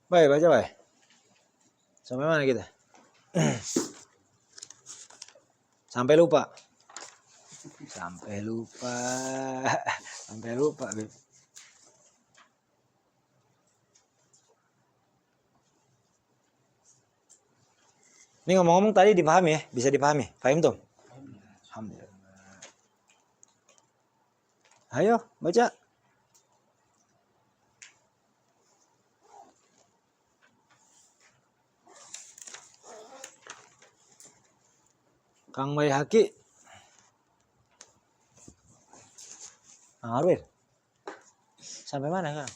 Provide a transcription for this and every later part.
Baik, baca baik. Sampai mana kita? Sampai lupa. Sampai lupa. Sampai lupa, Beb. Ini ngomong-ngomong tadi dipahami ya? Bisa dipahami? Paham tuh? Alhamdulillah. Ayo, baca. Kang Baihaqi. Kang Arwin. Sampai mana, Kang?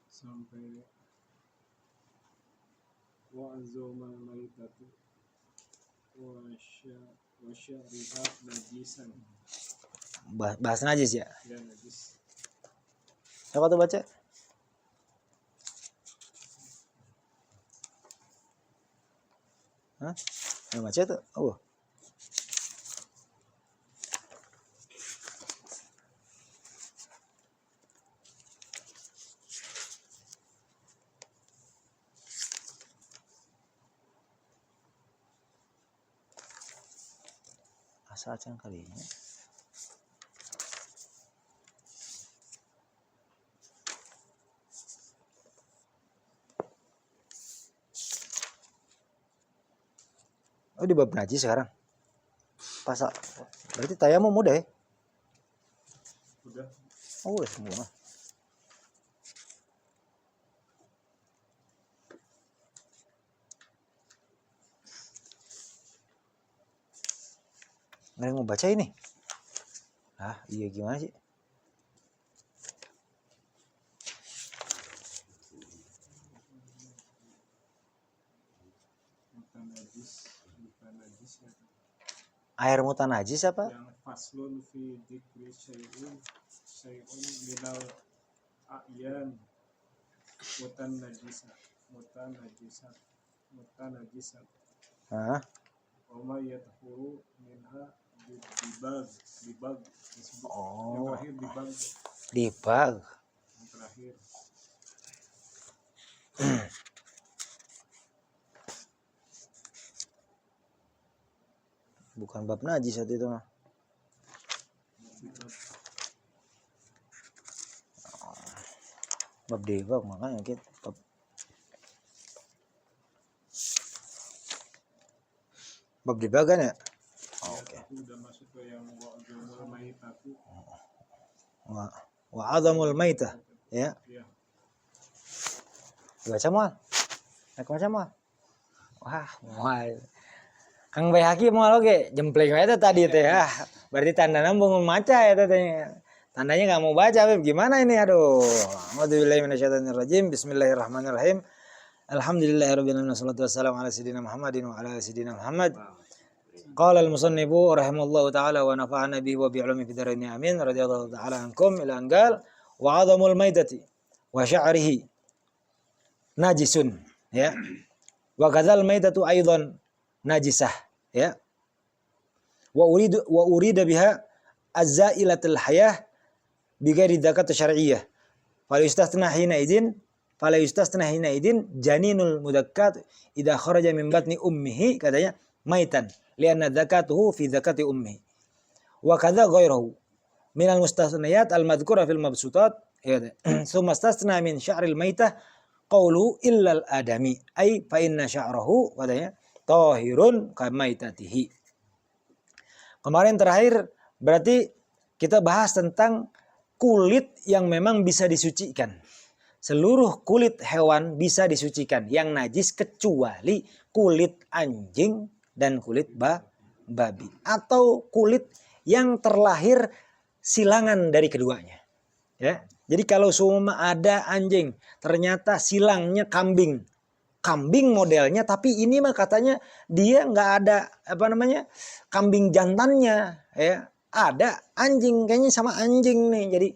Sampai wa'azumal maitatu wasyarihat najisan. Bahas najis ya? Ya, najis. Siapa tuh baca? Hah? Yang baca tuh? Oh. Asa acang kalinya. Oh, di bab najis sekarang. Pasal. Berarti tayamum mudah ya? Udah. Oh, udah semua. Nggak ada yang mau baca ini? Ah, iya gimana sih? Bukan najis ya. Air mutan najis apa? Yang faslun fi dzikri syai'un minal a'yan mutan najisat Hah? Oma yadhuru minha dibag disebut. Oh. Yang terakhir dibag. Dibag. Yang terakhir. Bukan bab najis saat itu mah. Bab dibag makanya kita bab. Bab dibag kan ya? Oh, oke. Aku udah masuk ke yang wa'adul maitatu. Wa azamul maitah ya. Iya. Baca mal. Nak baca mal. Wah, mal. Kang Baihaqi mau oke, jempleng itu tadi teh ya. Berarti tanda nambung maca ya teh. Tandanya nggak mau baca, Beb. Gimana ini? Aduh. A'udzubillahi minasyaitonirrajim. Bismillahirrahmanirrahim. Alhamdulillahirabbil alamin wassalatu wassalamu ala sayyidina Muhammadin wa ala sayyidina Muhammad. Qala al-musannifu rahimallahu taala wa nafa'ana bihi wa bi'ulumi fid dharain amin. Radhiyallahu taala ankum ila angal wa 'azamul maitati wa sya'rihi najisun ya. Wa kadzal maitatu aidan najisah ya. Wa urida biha azzailatul hayah bighairi zakat syar'iyyah. Fala yustasna hina idin janinul mudakkat idza kharaja min batni ummihi katanya maitan lianna zakatuhu fi zakati ummihi. Wa kadza ghairuhu minal mustasniyat al madhkura fil mabsutat ya. Summa istasna min sya'ril maitah qawlu illal adami ay fa inna sya'rahu katanya tahirun kamaitatihi. Kemarin terakhir berarti kita bahas tentang kulit yang memang bisa disucikan. Seluruh kulit hewan bisa disucikan, yang najis kecuali kulit anjing dan kulit babi atau kulit yang terlahir silangan dari keduanya. Ya. Jadi kalau semua ada anjing, ternyata silangnya kambing. Kambing modelnya, tapi ini mah katanya dia nggak ada kambing jantannya ya, ada anjing kayaknya sama anjing nih. Jadi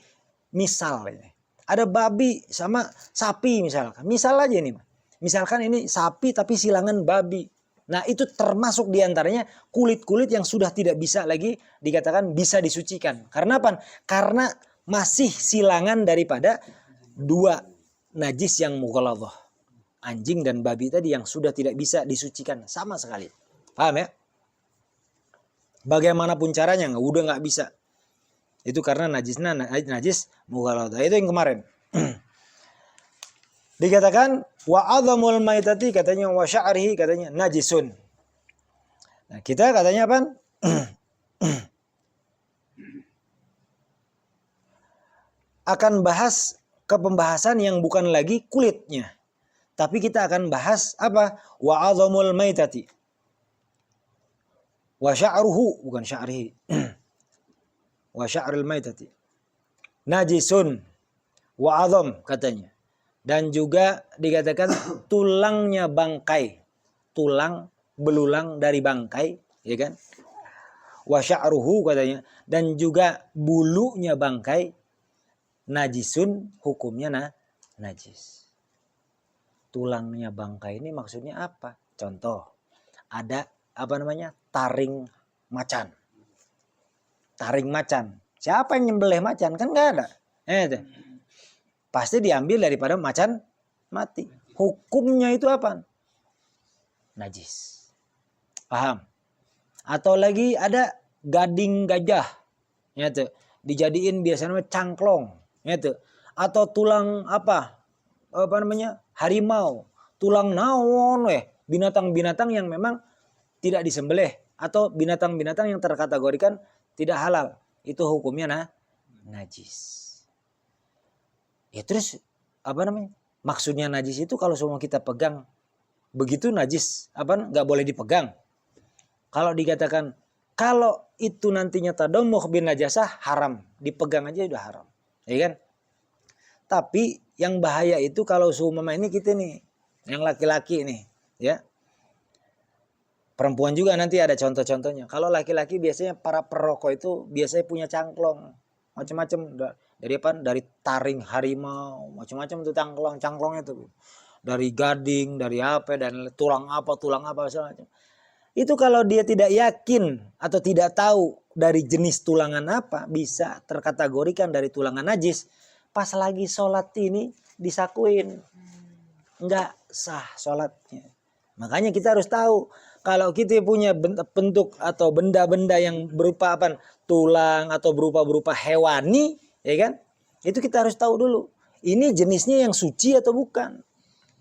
misal ini ada babi sama sapi misal aja ini, misalkan ini sapi tapi silangan babi, nah itu termasuk diantaranya kulit-kulit yang sudah tidak bisa lagi dikatakan bisa disucikan. Karena apa? Karena masih silangan daripada dua najis yang mughalladhah. Anjing dan babi tadi yang sudah tidak bisa disucikan sama sekali. Paham ya? Bagaimanapun caranya udah nggak bisa. Itu karena najis mughalladhah. Itu yang kemarin. Dikatakan wa a'dhamul maitati, katanya wa sya'rihi, katanya najisun. Nah, kita katanya apa? Akan bahas ke pembahasan yang bukan lagi kulitnya. Tapi kita akan bahas apa? Wa a'dhamul maitati. Wa sya'ruhu, bukan sya'rihi. Wa sya'rul maitati. Najisun. Wa a'dham, katanya. Dan juga dikatakan tulangnya bangkai. Tulang belulang dari bangkai, ya kan? Wa sya'ruhu, katanya. Dan juga bulunya bangkai. Najisun, hukumnya najis. Tulangnya bangkai ini maksudnya apa? Contoh, ada apa namanya? Taring macan. Taring macan. Siapa yang nyembelih macan? Kan nggak ada. Pasti diambil daripada macan mati. Hukumnya itu apa? Najis. Paham? Atau lagi ada gading gajah. Ya tuh. Dijadiin biasanya cangklong. Ya tuh. Atau tulang apa namanya? Harimau. Tulang naon binatang-binatang yang memang tidak disembelih atau binatang-binatang yang terkategorikan tidak halal. Itu hukumnya najis. Ya terus apa namanya? Maksudnya najis itu kalau semua kita pegang begitu najis, nggak boleh dipegang. Kalau dikatakan kalau itu nantinya tadammuh bin najasah, haram, dipegang aja udah haram, ya kan? Tapi yang bahaya itu kalau seumpama ini kita nih, yang laki-laki nih, ya. Perempuan juga nanti ada contoh-contohnya. Kalau laki-laki biasanya para perokok itu biasanya punya cangklong, macam-macam. Dari apa? Dari taring harimau, macam-macam tuh cangklongnya tuh. Dari gading, dari apa, dan tulang apa segala macam. Itu kalau dia tidak yakin atau tidak tahu dari jenis tulangan apa, bisa terkategorikan dari tulangan najis. Pas lagi sholat ini disakuin, nggak sah sholatnya. Makanya kita harus tahu. Kalau kita punya bentuk atau benda-benda yang berupa apa, tulang atau berupa hewani, ya kan? Itu kita harus tahu dulu. Ini jenisnya yang suci atau bukan.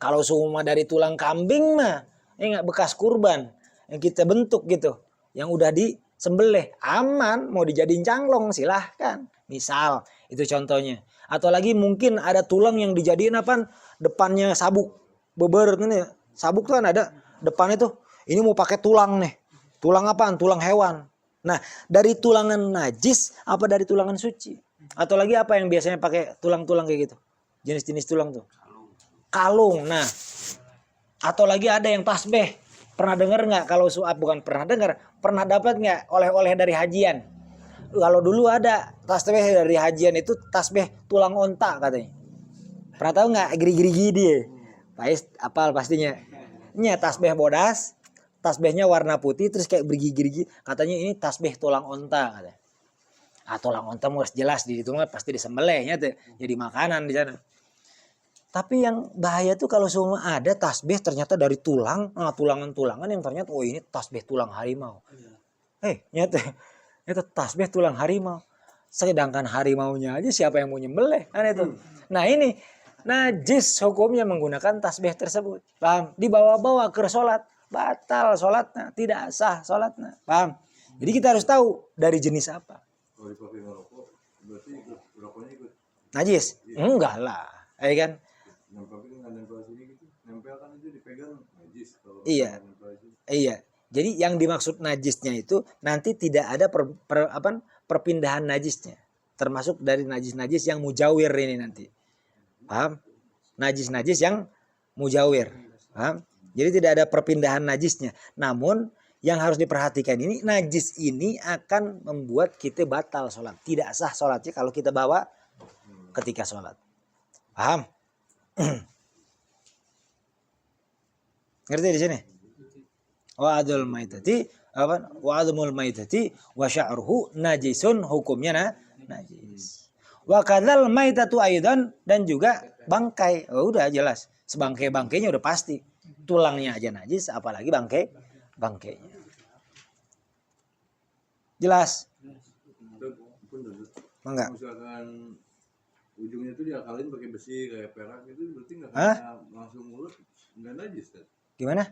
Kalau semua dari tulang kambing mah, nggak bekas kurban yang kita bentuk gitu, yang udah disembelih, aman, mau dijadiin cangklong silahkan. Misal itu contohnya. Atau lagi mungkin ada tulang yang dijadiin apa? Depannya sabuk, beber ini. Sabuk tuh kan ada depannya tuh. Ini mau pakai tulang nih. Tulang apaan? Tulang hewan. Nah, dari tulangan najis apa dari tulangan suci? Atau lagi apa yang biasanya pakai tulang-tulang kayak gitu? Jenis-jenis tulang tuh. Kalung. Nah, atau lagi ada yang tasbih. Pernah dengar nggak? Kalau bukan pernah dengar, pernah dapat nggak oleh-oleh dari hajian? Kalau dulu ada tasbih dari hajian itu tasbih tulang onta katanya. Pernah tahu nggak? Giri-giri dia. Apal pastinya. Ini tasbih bodas. Tasbihnya warna putih terus kayak bergigi-gigi. Katanya ini tasbih tulang onta katanya. Tulang onta harus jelas di situ mah pasti disembelihnya tuh. Jadi makanan di sana. Tapi yang bahaya tuh kalau semua ada tasbih ternyata dari tulang, tulangan-tulangan yang ternyata ini tasbih tulang harimau. Nyata tasbih tulang harimau. Sedangkan harimaunya aja siapa yang mau nyembelih kan itu. Nah ini najis hukumnya menggunakan tasbih tersebut. Paham? Dibawa-bawa ke sholat. Batal sholatnya, tidak sah sholatnya. Paham? Jadi kita harus tahu dari jenis apa. Kalau dipakai ngerokok, berarti rokoknya ikut najis? Enggak lah, ya kan? Nempel kan nempel sini gitu. Nempel kan itu dipegang najis. Iya. Iya. Jadi yang dimaksud najisnya itu nanti tidak ada perpindahan najisnya. Termasuk dari najis-najis yang mujawir ini nanti. Paham? Najis-najis yang mujawir. Paham? Jadi tidak ada perpindahan najisnya. Namun yang harus diperhatikan ini najis ini akan membuat kita batal sholat. Tidak sah sholatnya kalau kita bawa ketika sholat. Paham? Ngerti di sini? Wa'adul maitati wa'adul maitati wa sya'ruhu najisun, hukumnya najis. Wa kadzal maitatu aidan, dan juga bangkai. Oh, udah jelas. Sebangkai-bangkainya udah pasti. Tulangnya aja najis, apalagi bangkainya. Jelas? Enggak. Misalkan ujungnya itu diakalin pakai besi kayak perak itu berarti nggak Hah? kena langsung mulut, nggak najis kan? Gimana?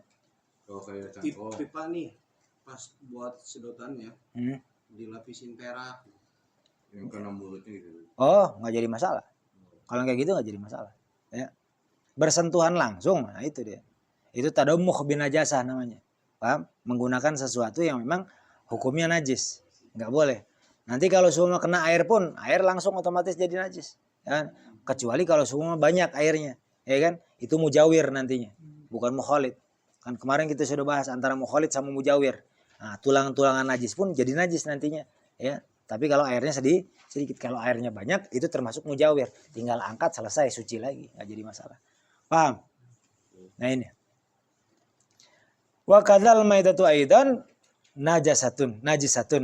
Kalau kayak cangkol. Pipa nih pas buat sedotannya Hmm. dilapisin perak. Yang kena mulutnya gitu. Oh, nggak jadi masalah. Kalau kayak gitu nggak jadi masalah. Ya. Bersentuhan langsung, nah itu dia. Itu tadammuh bin najasah namanya. Paham? Menggunakan sesuatu yang memang hukumnya najis. Nggak boleh. Nanti kalau semua kena air pun, air langsung otomatis jadi najis. Ya kan? Kecuali kalau semua banyak airnya. Ya kan? Itu mujawir nantinya. Bukan mukhalid. Kan kemarin kita sudah bahas antara mukhalid sama mujawir. Nah, tulang-tulangan najis pun jadi najis nantinya. Ya. Tapi kalau airnya sedikit. Kalau airnya banyak, itu termasuk mujawir. Tinggal angkat, selesai, suci lagi. Nggak jadi masalah. Paham? Nah ini. Wa kadzal maitatu aidan najisatun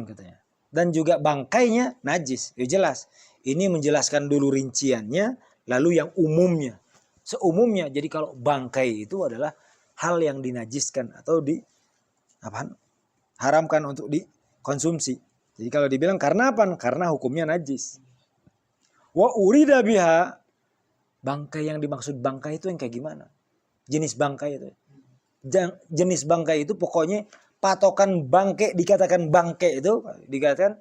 katanya. Dan juga bangkainya najis. Ya jelas. Ini menjelaskan dulu rinciannya, lalu yang umumnya. Seumumnya, jadi kalau bangkai itu adalah hal yang dinajiskan atau haramkan untuk dikonsumsi. Jadi kalau dibilang karena apa? Karena hukumnya najis. Wa urida biha, bangkai yang dimaksud bangkai itu yang kayak gimana? Jenis bangkai itu. Jenis bangkai itu pokoknya patokan bangkai, dikatakan bangkai itu dikatakan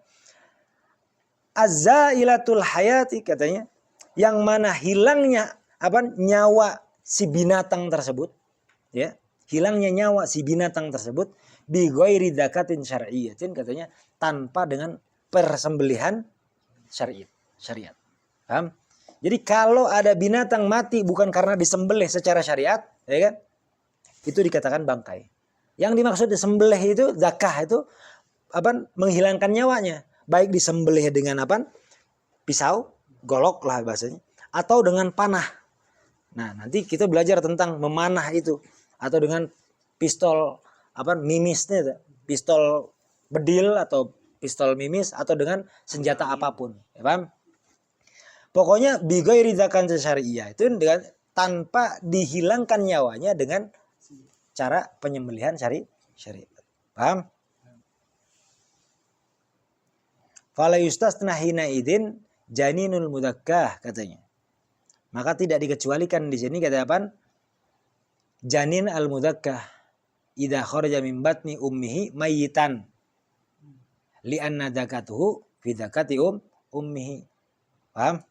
azzailatul hayati katanya, yang mana hilangnya nyawa si binatang tersebut, ya, hilangnya nyawa si binatang tersebut bi ghairi zakatin syar'iyyatin katanya, tanpa dengan persembelihan syariat. Paham? Jadi kalau ada binatang mati bukan karena disembelih secara syariat, ya kan? Itu dikatakan bangkai. Yang dimaksud disembelih itu zakah itu menghilangkan nyawanya, baik disembelih dengan pisau, golok lah bahasanya, atau dengan panah. Nah, nanti kita belajar tentang memanah itu, atau dengan pistol mimisnya, pistol bedil atau pistol mimis, atau dengan senjata apapun, ya paham? Pokoknya bi ghairi zakatin syar'iyyah itu dengan tanpa dihilangkan nyawanya dengan cara penyembelihan syariat. Paham? Fala yustasna hina idin janinul mudakkah katanya. Maka tidak dikecualikan di sini kata apa? Janin al mudakkah idza kharaja min batni ummihi mayyitan li'anna zakatuhu fi zakati ummihi. Paham?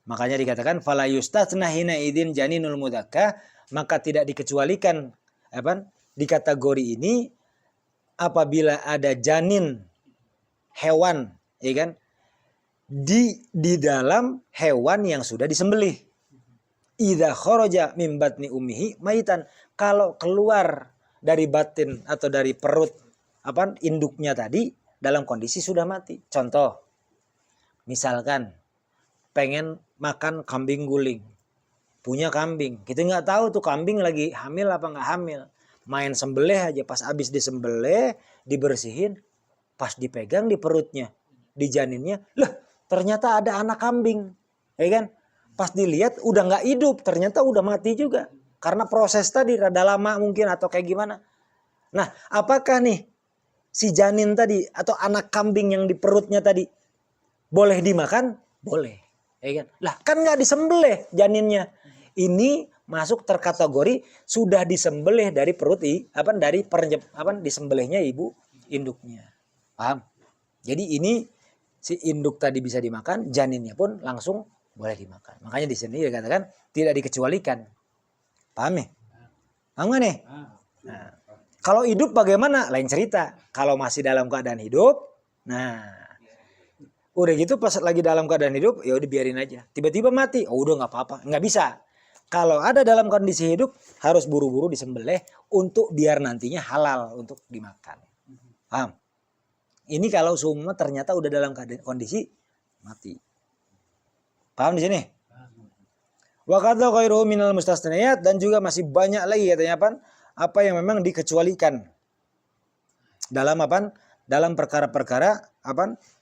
Makanya dikatakan fala yustatsna hina idin janinul mudakkah, maka tidak dikecualikan di kategori ini apabila ada janin hewan, ya kan, di dalam hewan yang sudah disembelih. Idza kharaja min batni ummihi maitan, kalau keluar dari batin atau dari perut induknya tadi dalam kondisi sudah mati. Contoh, misalkan pengen makan kambing guling, punya kambing, kita nggak tahu tuh kambing lagi hamil apa nggak hamil, main sembelih aja, pas habis disembelih dibersihin, pas dipegang di perutnya, di janinnya, lah ternyata ada anak kambing, ya kan? Pas dilihat udah nggak hidup, ternyata udah mati juga, karena proses tadi rada lama mungkin atau kayak gimana. Nah, apakah nih si janin tadi atau anak kambing yang di perutnya tadi boleh dimakan? Boleh. Ya kan? Lah kan nggak disembelih janinnya. Ini masuk terkategori sudah disembelih dari perut dari disembelihnya ibu induknya. Paham? Jadi ini si induk tadi bisa dimakan, janinnya pun langsung boleh dimakan. Makanya di sini dikatakan tidak dikecualikan. Paham nih? Paham nggak nih? Nah, kalau hidup bagaimana? Lain cerita. Kalau masih dalam keadaan hidup, nah udah gitu pas lagi dalam keadaan hidup, ya udah biarin aja. Tiba-tiba mati, oh udah nggak apa-apa, nggak bisa. Kalau ada dalam kondisi hidup harus buru-buru disembelih untuk biar nantinya halal untuk dimakan. Paham? Ini kalau semua ternyata udah dalam kondisi mati. Paham di sini? Wa kadza ghairuhu minal mustasniyat, dan juga masih banyak lagi katanya apa yang memang dikecualikan dalam dalam perkara-perkara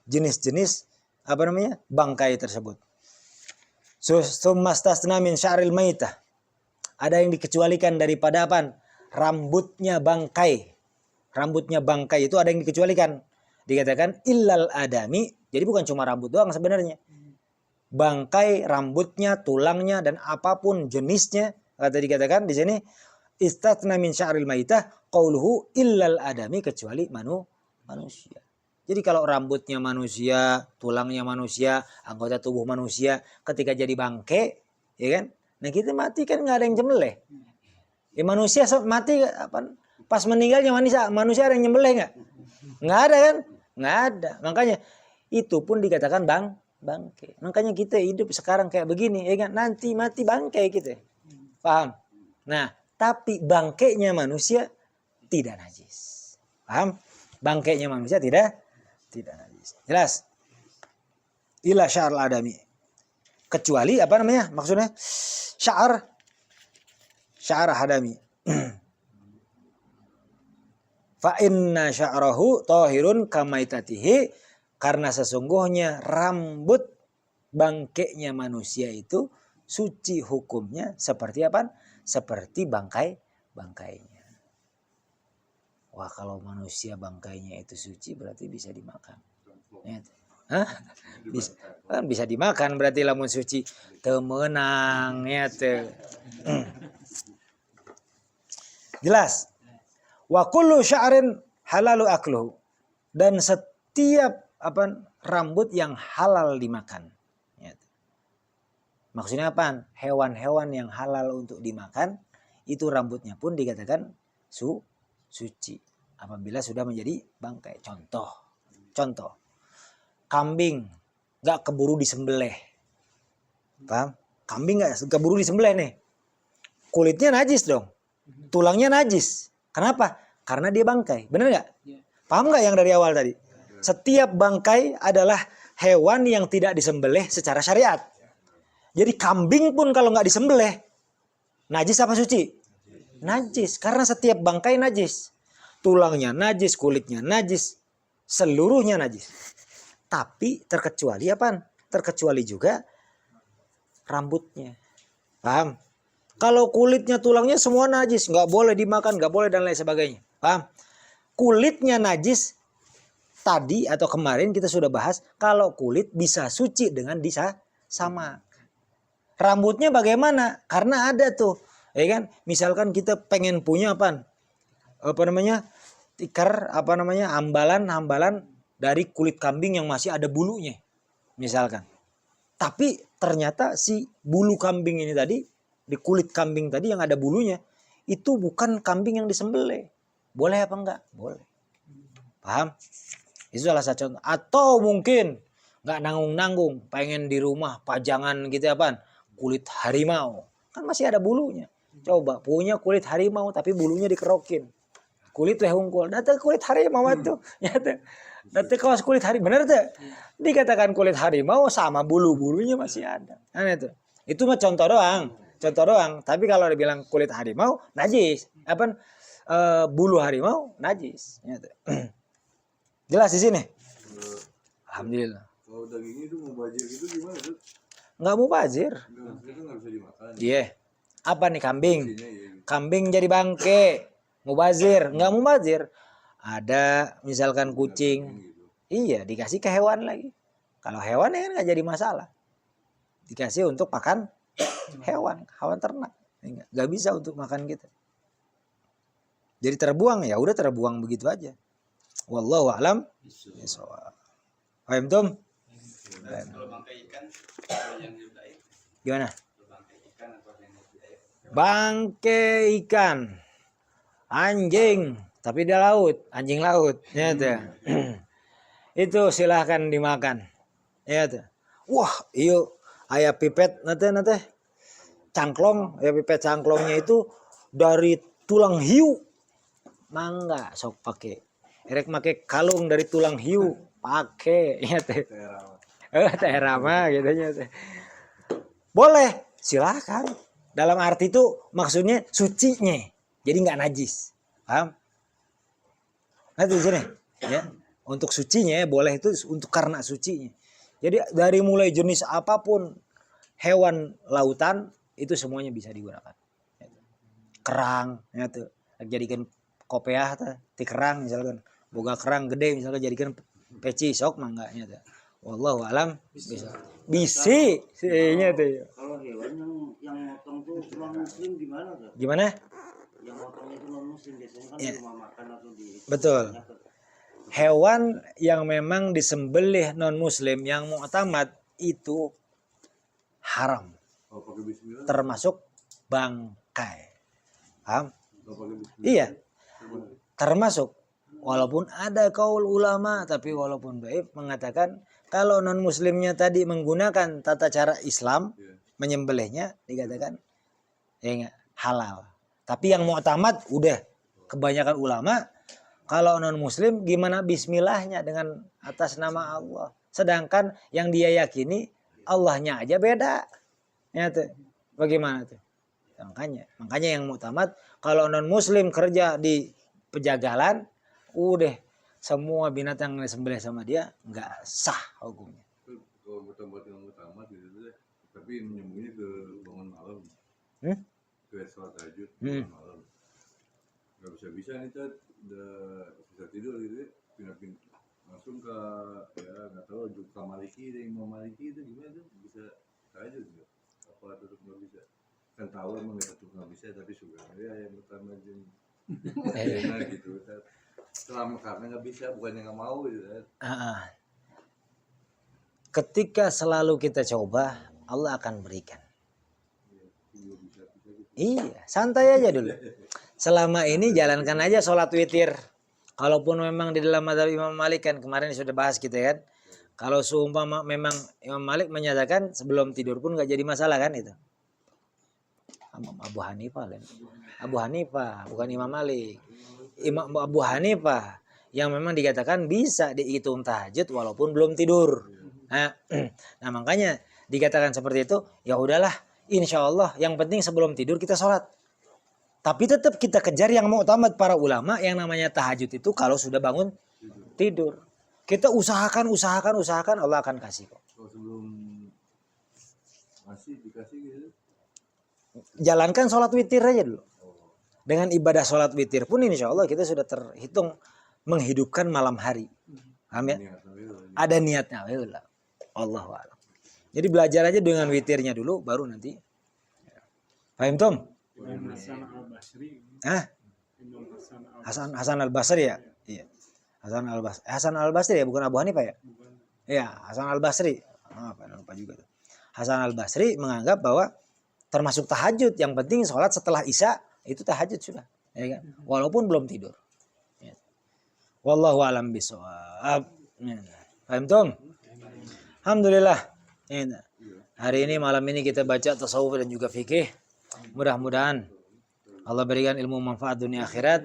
jenis-jenis bangkai tersebut. Summastasna min sya'ril maitah. Ada yang dikecualikan daripada rambutnya bangkai. Rambutnya bangkai itu ada yang dikecualikan. Dikatakan illal adami. Jadi bukan cuma rambut doang sebenarnya. Bangkai, rambutnya, tulangnya dan apapun jenisnya, kata dikatakan di sini istatna min sya'ril maitah qauluhu illal adami, kecuali manusia. Jadi kalau rambutnya manusia, tulangnya manusia, anggota tubuh manusia ketika jadi bangkai, ya kan? Nah kita mati kan nggak ada yang nyembelih. Ya manusia mati pas meninggalnya manusia ada yang nyembelih nggak? Nggak ada kan? Nggak ada. Makanya itu pun dikatakan bangkai. Makanya kita hidup sekarang kayak begini, ya kan? Nanti mati bangkai kita. Paham? Nah, tapi bangkainya manusia tidak najis. Paham? Bangkainya manusia tidak najis. Jelas? Ila sya'rul adami. Kecuali maksudnya sya'ar hadami. Fa inna sya'rahu tahirun kamaitatihi, karena sesungguhnya rambut bangkainya manusia itu suci hukumnya seperti seperti bangkainya. Wah, kalau manusia bangkainya itu suci berarti bisa dimakan. Hah? Bisa dimakan berarti lamun suci. Temenang ya teh. Jelas. Wa kullu sya'rin halalu akluhu. Dan setiap rambut yang halal dimakan. Ya. Maksudnya hewan-hewan yang halal untuk dimakan itu rambutnya pun dikatakan suci apabila sudah menjadi bangkai. Contoh. Kambing nggak keburu disembelih. Paham? Kambing nggak keburu disembelih nih. Kulitnya najis dong. Tulangnya najis. Kenapa? Karena dia bangkai. Benar nggak? Paham nggak yang dari awal tadi? Setiap bangkai adalah hewan yang tidak disembelih secara syariat. Jadi kambing pun kalau nggak disembelih, najis apa suci? Najis. Karena setiap bangkai najis. Tulangnya najis, kulitnya najis, seluruhnya najis. Tapi terkecuali Terkecuali juga rambutnya. Paham? Kalau kulitnya, tulangnya semua najis, nggak boleh dimakan, nggak boleh dan lain sebagainya. Paham? Kulitnya najis. Tadi atau kemarin kita sudah bahas kalau kulit bisa suci dengan sama. Rambutnya bagaimana? Karena ada tuh, ya kan? Misalkan kita pengen punya tikar ambalan dari kulit kambing yang masih ada bulunya, misalkan. Tapi ternyata si bulu kambing ini tadi, di kulit kambing tadi yang ada bulunya, itu bukan kambing yang disembelih. Boleh apa enggak? Boleh. Paham? Itu salah satu contoh. Atau mungkin nggak nanggung-nanggung, pengen di rumah pajangan gitu kulit harimau. Kan masih ada bulunya. Coba punya kulit harimau tapi bulunya dikerokin. Kulit hungkul. Data kulit harimau itu. Data kaos kulit harimau. Benar tuh? Dikatakan kulit harimau sama bulu-bulunya masih ada. Nah, itu mah contoh doang. Tapi kalau dibilang kulit harimau najis. Bulu harimau najis. Jelas di sini. Alhamdulillah. Kalau dagingnya itu mubazir gitu gimana tuh? Nggak mubazir. Itu nggak bisa dimakan. Iya. Apa nih kambing? Ya. Kambing jadi bangke. Mubazir. Nggak mubazir. Ada misalkan kucing. Iya, dikasih ke hewan lagi. Kalau hewan kan nggak jadi masalah. Dikasih untuk makan hewan ternak. Nggak bisa untuk makan kita. Jadi terbuang, ya udah terbuang begitu aja. Wallahu a'lam bishawab. Paham tum? Kalau bangkai ikan yang diudahin. Gimana? Bangkai ikan atau yang diudahin. Bangkai ikan. Anjing, tapi dia laut, anjing laut. Ya tuh. Itu silahkan dimakan. Ya tuh. Wah, iyo aya pipet nate. Cangklong, ya pipet cangklongnya itu dari tulang hiu. Mangga sok pakai. Erek make kalung dari tulang hiu, pakai ya teh. Teh rama gitu nya teh. Boleh, silakan. Dalam arti itu maksudnya sucinya. Jadi enggak najis. Paham? Nah di sini ya. Untuk sucinya ya, boleh itu untuk karena sucinya. Jadi dari mulai jenis apapun hewan lautan itu semuanya bisa digunakan. Kerang, ya tuh, jadikan kopiah tuh, ti kerang misalkan, boga kerang gede misalkan jadikan peci sok mangganya tuh. Wallahu alam bisa. Bisi, sihnya tuh. Kalau hewan yang motong tuh non muslim gimana tuh? Gimana? Yang motongnya itu non muslim biasanya kan Ya. di rumah makan atau di. Betul. Hewan yang memang disembelih non muslim yang mu'tamad itu haram, Oh, pakai bismillah. termasuk bangkai. Paham? Oh, pakai bismillah. Iya, termasuk. Walaupun ada kaul ulama, tapi walaupun baik mengatakan kalau non muslimnya tadi menggunakan tata cara Islam Iya. menyembelihnya dikatakan ya enggak, halal. Tapi yang mu'tamad udah kebanyakan ulama kalau non muslim gimana bismillahnya dengan atas nama Allah. Sedangkan yang dia yakini Allahnya aja beda. Ya tuh. Bagaimana tuh? Makanya yang mu'tamad kalau non muslim kerja di pejagalan udah semua binatang yang disembelih sama dia nggak sah hukumnya. Kalau tempat yang utama gitu deh. Tapi menyembunyi ke bangun malam. Ke sholat tahajud bangun malam. Gak bisa nih Tad, udah bisa tidur gitu ya, pindah-pindah langsung ke ya nggak tahu juga Maliki deh, Imam Maliki itu gimana tuh, bisa tahajud nggak? Apa tetap nggak bisa? Kan tahu emang nggak bisa tapi suka ya yang utama enak gitu Tad. Selama karena nggak bisa bukannya nggak mau gitu Tad. Ketika selalu kita coba Allah akan berikan. Iya, santai aja dulu. Selama ini jalankan aja sholat witir. Kalaupun memang di dalam mazhab Imam Malik kan kemarin sudah bahas kita kan. Kalau seumpama memang Imam Malik menyatakan sebelum tidur pun nggak jadi masalah kan itu. Abu Hanifah kan. Abu Hanifah bukan Imam Malik. Imam Abu Hanifah yang memang dikatakan bisa dihitung tahajud walaupun belum tidur. Nah makanya dikatakan seperti itu ya udahlah. Insya Allah yang penting sebelum tidur kita sholat. Tapi tetap kita kejar yang mu'tamad para ulama yang namanya tahajud itu kalau sudah bangun tidur. Kita usahakan Allah akan kasih kok. Kalau sebelum masih dikasih gitu. Jalankan sholat witir aja dulu. Dengan ibadah sholat witir pun insya Allah kita sudah terhitung menghidupkan malam hari. Paham ya? Ada niatnya. Allahu a'lam. Jadi belajar aja dengan witirnya dulu baru nanti. Paham Tom? Imam Hasan al-Basri. Imam Hasan al-Basri ya? Iya. Hasan al-Basri ya bukan Abu Hanifah ya? Bukan. Iya, Hasan al-Basri. Lupa juga tuh. Hasan al-Basri menganggap bahwa termasuk tahajud yang penting sholat setelah Isya itu tahajud sudah, ya kan? Walaupun belum tidur. Ya. Wallahu a'lam bishawab. Paham Tom? Alhamdulillah. Ya. Hari ini malam ini kita baca tasawuf dan juga fikih. Mudah-mudahan Allah berikan ilmu manfaat dunia akhirat.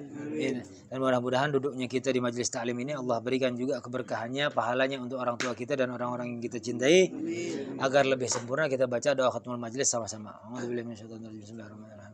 Dan mudah-mudahan duduknya kita di majelis ta'lim ini Allah berikan juga keberkahannya, pahalanya untuk orang tua kita dan orang-orang yang kita cintai. Agar lebih sempurna kita baca doa khatmul majelis sama-sama. Bismillahirrahmanirrahim.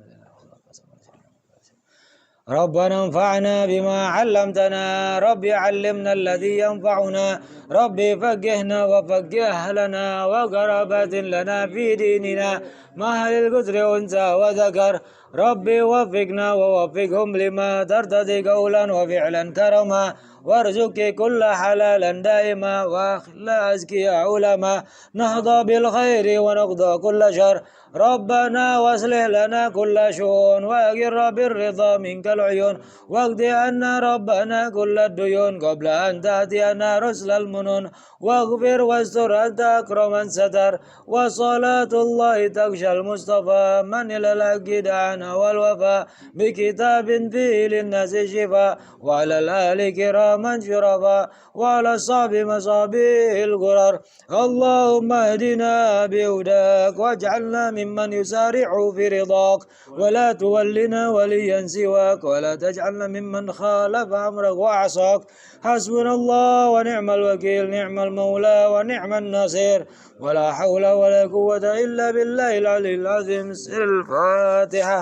ربنا انفعنا بما علمتنا ربي علمنا الذي ينفعنا ربي فقهنا وفقه لنا وقربات لنا في ديننا مهل القدر أنثى وذكر ربي وفقنا ووفقهم لما ترتضي قولا وفعلا كرما وارزق كل حلالا دائما واخلا أزكي علما نهضى بالخير ونقضى كل شر ربنا واصلح لنا كل شؤون واقر بالرضا منك العيون واقض عنا ربنا كل الديون قبل أن تأتينا رسل المنون واغفر واستر أنت أكرم من ستر وصلاة الله تغشى المصطفى من إلى الحق دعانا والوفاء بكتاب فيه للناس شفاء وعلى الآل كراما شرفا وعلى الصحب مصابيح الغرر اللهم اهدنا بهداك واجعلنا ممن يسارع في رضاك ولا تولنا وليا سواك ولا تجعلنا ممن خالف أمرك وعصاك حسبنا الله ونعم الوكيل نعم المولى ونعم النصير ولا حول ولا قوة إلا بالله العلي العظيم الفاتحة.